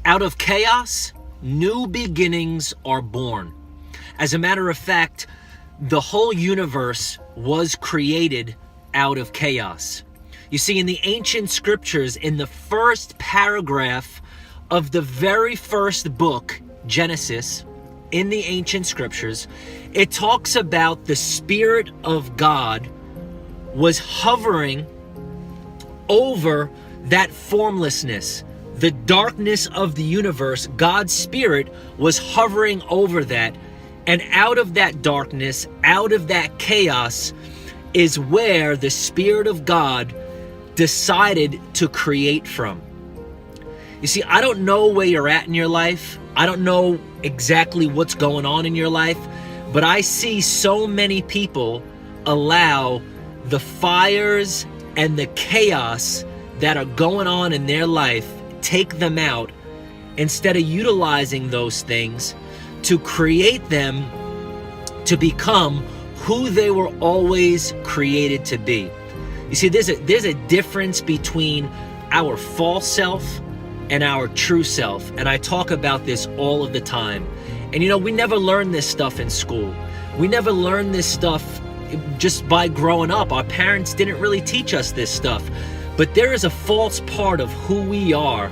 Out of chaos, new beginnings are born. As a matter of fact, the whole universe was created out of chaos. You see, in the ancient scriptures, in the first paragraph of the very first book, Genesis, in the ancient scriptures, it talks about the Spirit of God was hovering over that formlessness. The darkness of the universe, God's Spirit was hovering over that. And out of that darkness, out of that chaos, is where the Spirit of God decided to create from. You see, I don't know where you're at in your life. I don't know exactly what's going on in your life, but I see so many people allow the fires and the chaos that are going on in their life take them out instead of utilizing those things to create them to become who they were always created to be. You see, there's a difference between our false self and our true self, and I talk about this all of the time. And you know, we never learn this stuff in school. We never learn this stuff just by growing up. Our parents didn't really teach us this stuff. But there is a false part of who we are,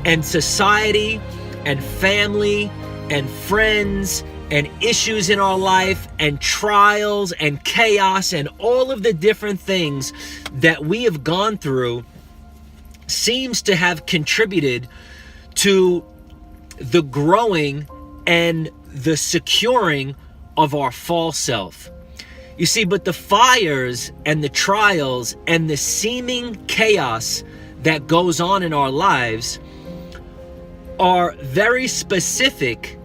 and society and family and friends and issues in our life and trials and chaos and all of the different things that we have gone through seems to have contributed to the growing and the securing of our false self. You see, but the fires and the trials and the seeming chaos that goes on in our lives are very specific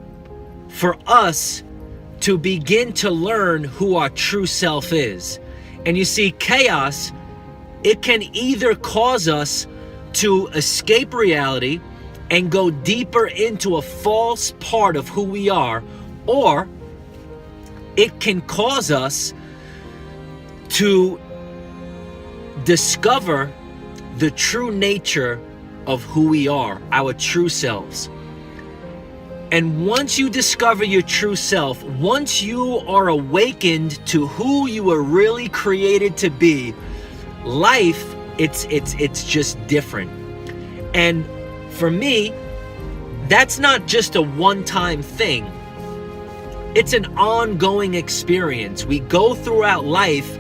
for us to begin to learn who our true self is. And you see, chaos, it can either cause us to escape reality and go deeper into a false part of who we are, or it can cause us to discover the true nature of who we are, our true selves. And once you discover your true self, once you are awakened to who you were really created to be, life, it's just different. And for me, that's not just a one-time thing. It's an ongoing experience. We go throughout life,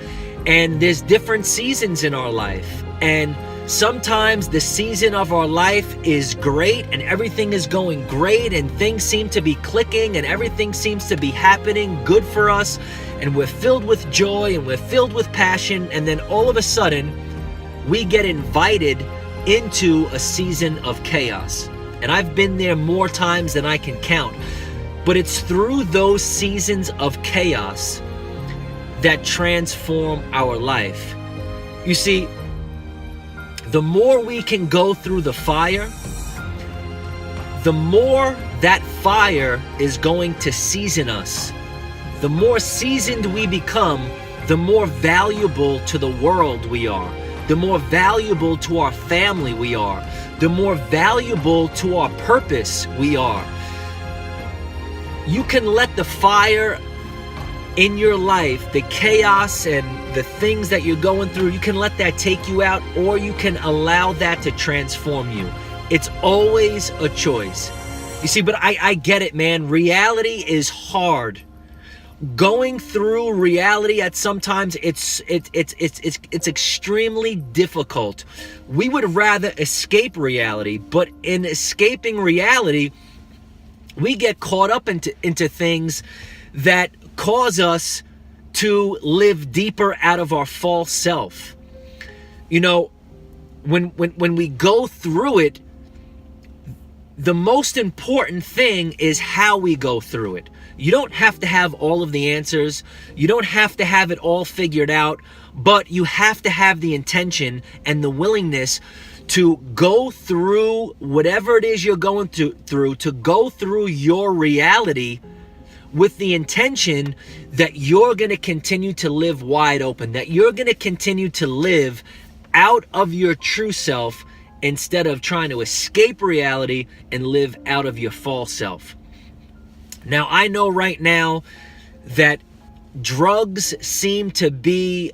and there's different seasons in our life. And sometimes the season of our life is great and everything is going great and things seem to be clicking and everything seems to be happening good for us, and we're filled with joy and we're filled with passion. And then all of a sudden we get invited into a season of chaos. And I've been there more times than I can count. But it's through those seasons of chaos that transform our life. You see, the more we can go through the fire, the more that fire is going to season us. The more seasoned we become, the more valuable to the world we are. The more valuable to our family we are. The more valuable to our purpose we are. You can let the fire in your life, the chaos and the things that you're going through, you can let that take you out, or you can allow that to transform you. It's always a choice. You see, but I get it, man. Reality is hard. Going through reality at sometimes it's extremely difficult. We would rather escape reality, but in escaping reality, we get caught up into things that cause us to live deeper out of our false self. You know, when we go through it, the most important thing is how we go through it. You don't have to have all of the answers. You don't have to have it all figured out, but you have to have the intention and the willingness to go through whatever it is you're going through, to go through your reality with the intention that you're going to continue to live wide open, that you're going to continue to live out of your true self instead of trying to escape reality and live out of your false self. Now, I know right now that drugs seem to be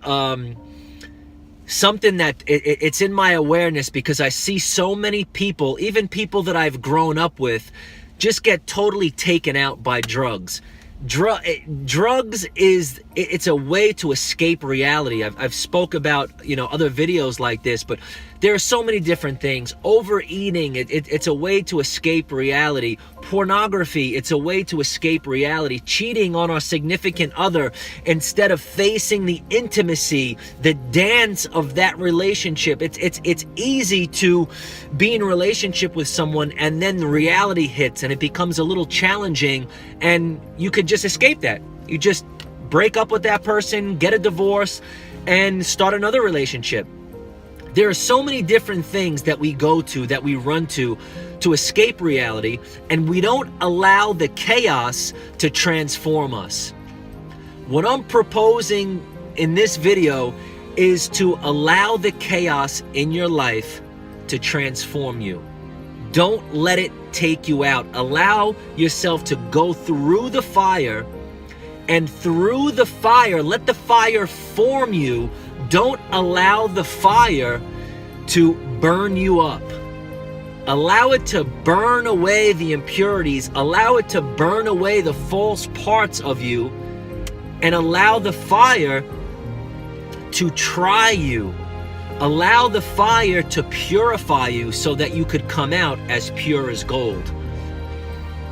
something that it's in my awareness, because I see so many people, even people that I've grown up with, just get totally taken out by drugs. Drugs it's a way to escape reality. I've spoke about, other videos like this, but there are so many different things. Overeating, it's a way to escape reality. Pornography, it's a way to escape reality. Cheating on our significant other instead of facing the intimacy, the dance of that relationship. It's easy to be in a relationship with someone and then the reality hits and it becomes a little challenging, and you could just escape that. You just break up with that person, get a divorce, and start another relationship. There are so many different things that we go to, that we run to escape reality, and we don't allow the chaos to transform us. What I'm proposing in this video is to allow the chaos in your life to transform you. Don't let it take you out. Allow yourself to go through the fire, and through the fire, let the fire form you. Don't allow the fire to burn you up. Allow it to burn away the impurities. Allow it to burn away the false parts of you, and allow the fire to try you. Allow the fire to purify you so that you could come out as pure as gold.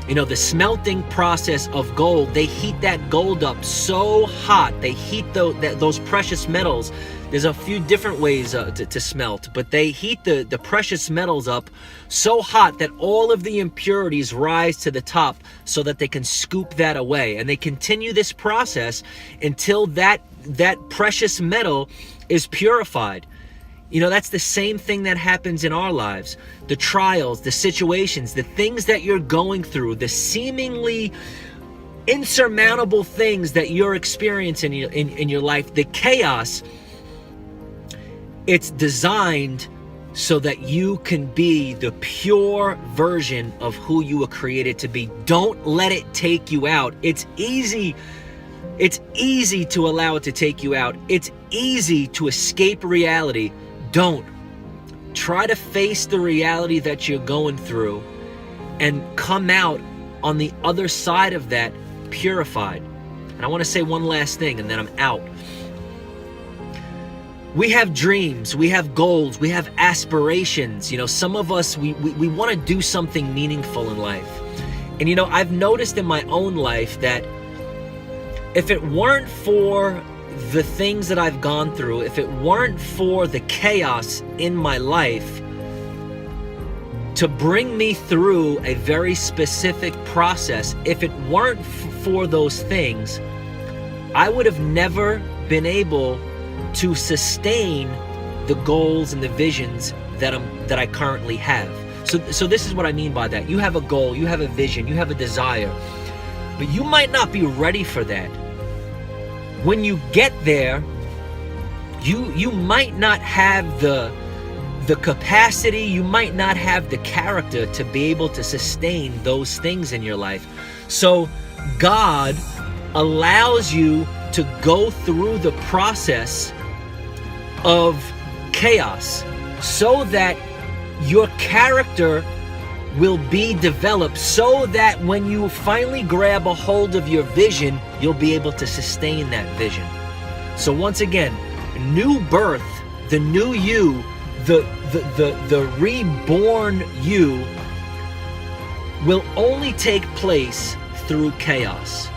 The smelting process of gold, they heat that gold up so hot. They heat those precious metals. There's a few different ways to smelt, but they heat the precious metals up so hot that all of the impurities rise to the top so that they can scoop that away. And they continue this process until that precious metal is purified. That's the same thing that happens in our lives. The trials, the situations, the things that you're going through, the seemingly insurmountable things that you're experiencing in your life, the chaos, it's designed so that you can be the pure version of who you were created to be. Don't let it take you out. It's easy to allow it to take you out. It's easy to escape reality. Don't. Try to face the reality that you're going through and come out on the other side of that purified. And I want to say one last thing and then I'm out. We have dreams, we have goals, we have aspirations. Some of us, we want to do something meaningful in life. And I've noticed in my own life that if it weren't for the things that I've gone through, if it weren't for the chaos in my life to bring me through a very specific process, if it weren't for those things, I would have never been able to sustain the goals and the visions that I currently have. So this is what I mean by that. You have a goal, you have a vision, you have a desire, but you might not be ready for that. When you get there, you might not have the capacity, you might not have the character to be able to sustain those things in your life. So God allows you to go through the process of chaos so that your character will be developed, so that when you finally grab a hold of your vision, you'll be able to sustain that vision. So once again, new birth, the new you, the reborn you will only take place through chaos,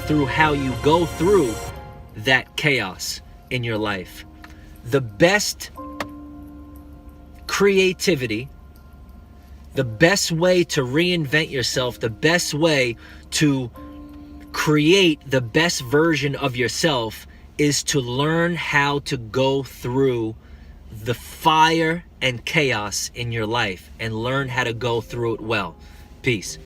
through how you go through that chaos in your life. The best creativity, the best way to reinvent yourself, the best way to create the best version of yourself is to learn how to go through the fire and chaos in your life and learn how to go through it well. Peace.